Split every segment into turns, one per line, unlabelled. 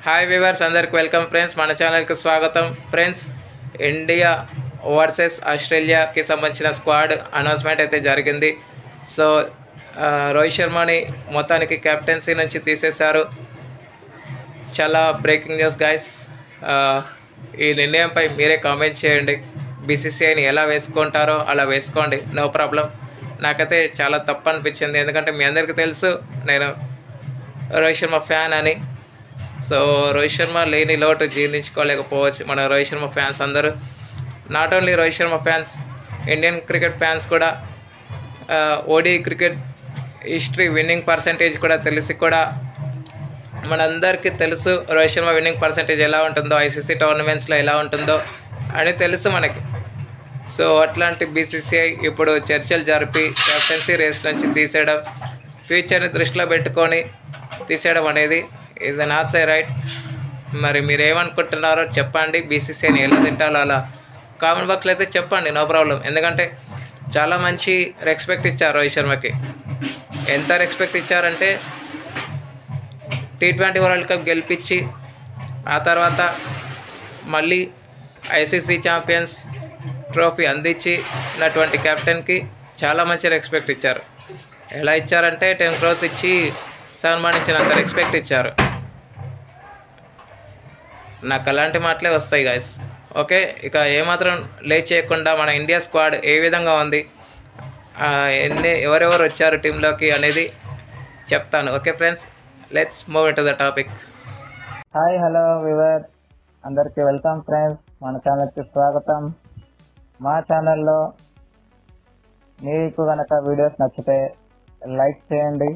Hi viewers, అందరికి welcome friends. మన ఛానల్కి స్వాగతం ఫ్రెండ్స్. ఇండియా వర్సెస్ ఆస్ట్రేలియాకి సంబంధించిన స్క్వాడ్ అనౌన్స్మెంట్ అయితే జరిగింది. సో రోహిత్ శర్మని మొత్తానికి కెప్టెన్సీ నుంచి తీసేశారు. చాలా బ్రేకింగ్ న్యూస్ గైస్. ఈ నిర్ణయంపై మీరే కామెంట్ చేయండి. బీసీసీఐని ఎలా వేసుకుంటారో అలా వేసుకోండి, నో ప్రాబ్లం. నాకైతే చాలా తప్పు అనిపించింది, ఎందుకంటే మీ అందరికీ తెలుసు నేను రోహిత్ శర్మ ఫ్యాన్ అని. సో రోహిత్ శర్మ లేని లోటు జీర్ణించుకోలేకపోవచ్చు మన రోహిత్ శర్మ ఫ్యాన్స్ అందరూ. Not only Rohit Sharma fans, Indian cricket fans కూడా. ODI cricket history winning percentage కూడా తెలిసి కూడా మనందరికీ తెలుసు రోహిత్ శర్మ విన్నింగ్ పర్సంటేజ్ ఎలా ఉంటుందో, ఐసీసీ టోర్నమెంట్స్లో ఎలా ఉంటుందో అని తెలుసు మనకి. సో అట్లాంటి బీసీసీఐ ఇప్పుడు చర్చలు జరిపి కెప్టెన్సీ రేస్ నుంచి తీసేయడం, ఫ్యూచర్ని దృష్టిలో పెట్టుకొని తీసేయడం అనేది ఈజ్ నాట్ సై రైట్. మరి మీరు ఏమనుకుంటున్నారో చెప్పండి. బీసీసీఐని ఎలా తింటాలో అలా కామెంట్ బాక్స్లో అయితే చెప్పండి, నో ప్రాబ్లం. ఎందుకంటే చాలా మంచి రెస్పెక్ట్ ఇచ్చారు రోహిత్ శర్మకి. ఎంత రెస్పెక్ట్ ఇచ్చారంటే T20 వరల్డ్ కప్ గెలిపించి ఆ తర్వాత మళ్ళీ ఐసీసీ ఛాంపియన్స్ ట్రోఫీ అందించినటువంటి కెప్టెన్కి చాలా మంచి రెస్పెక్ట్ ఇచ్చారు. ఎలా ఇచ్చారంటే 10 crores ఇచ్చి సన్మానించినంత రెస్పెక్ట్ ఇచ్చారు. నాకు అలాంటి మాటలే వస్తాయి గాయస్. ఓకే, ఇక ఏమాత్రం లేట్ చేయకుండా మన ఇండియా స్క్వాడ్ ఏ విధంగా ఉంది, ఎవరెవరు వచ్చారు టీంలోకి అనేది చెప్తాను. Okay friends, let's move in to the topic.
Hi, hello we were, అందరికీ వెల్కమ్ ఫ్రెండ్స్. మన ఛానల్కి స్వాగతం. మా ఛానల్లో మీకు కనుక వీడియోస్ నచ్చితే లైక్ చేయండి,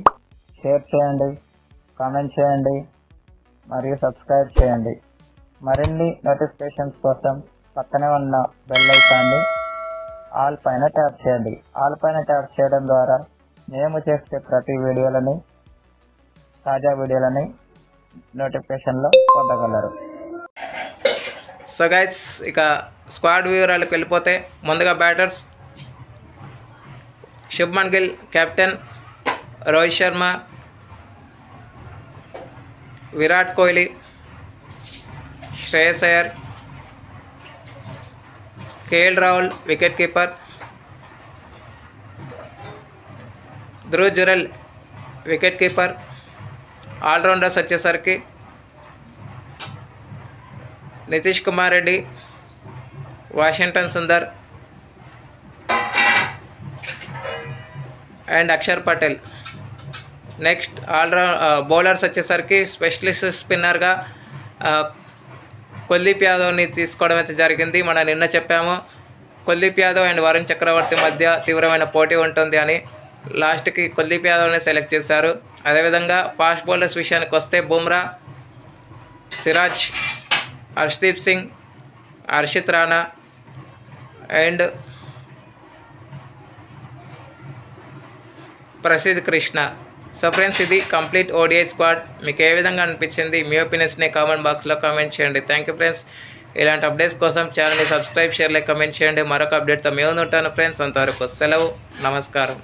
షేర్ చేయండి, కామెంట్ చేయండి మరియు సబ్స్క్రైబ్ చేయండి. మరిన్ని నోటిఫికేషన్స్ కోసం పక్కనే ఉన్న బెల్ ఐకాన్ని ఆల్ పైన ట్యాప్ చేయండి. ఆల్ పైన ట్యాప్ చేయడం ద్వారా మేము చేసే ప్రతి వీడియోలని, తాజా వీడియోలని నోటిఫికేషన్లో పొందగలరు.
సో గైస్, ఇక స్క్వాడ్ వివరాలకు వెళ్ళిపోతే ముందుగా batters Shubman Gill captain, Rohit Sharma, Virat Kohli, Shreyas Iyer, KL Rahul wicket keeper, Dhruv Jurel wicket keeper. All-rounders వచ్చేసరికి Nitish Kumar Reddy, Washington Sundar and Axar Patel. Next bowlers వచ్చేసరికి స్పెషలిస్ట్ స్పిన్నర్గా కుల్దీప్ యాదవ్ని తీసుకోవడం అయితే జరిగింది. మనం నిన్న చెప్పాము కుల్దీప్ యాదవ్ అండ్ వరుణ్ చక్రవర్తి మధ్య తీవ్రమైన పోటీ ఉంటుంది అని. లాస్ట్కి కుల్దీప్ యాదవ్ని సెలెక్ట్ చేశారు. అదేవిధంగా ఫాస్ట్ బౌలర్స్ విషయానికి వస్తే Bumrah, Siraj, Harshdeep Singh, Harshit Rana and Prasidh Krishna. So friends, ఇది కంప్లీట్ ఓడిఐ స్క్వాడ్. మీకు ఏ విధంగా అనిపించింది, మీ ఒపీనియన్స్ని కామెంట్ బాక్స్లో కామెంట్ చేయండి. Thank you friends. ఇలాంటి అప్డేట్స్ కోసం ఛానల్ని సబ్స్క్రైబ్, షేర్, లైక్, కామెంట్ చేయండి. మరొక అప్డేట్తో మేము ఉంటాను ఫ్రెండ్స్. అంతవరకు సెలవు, నమస్కారం.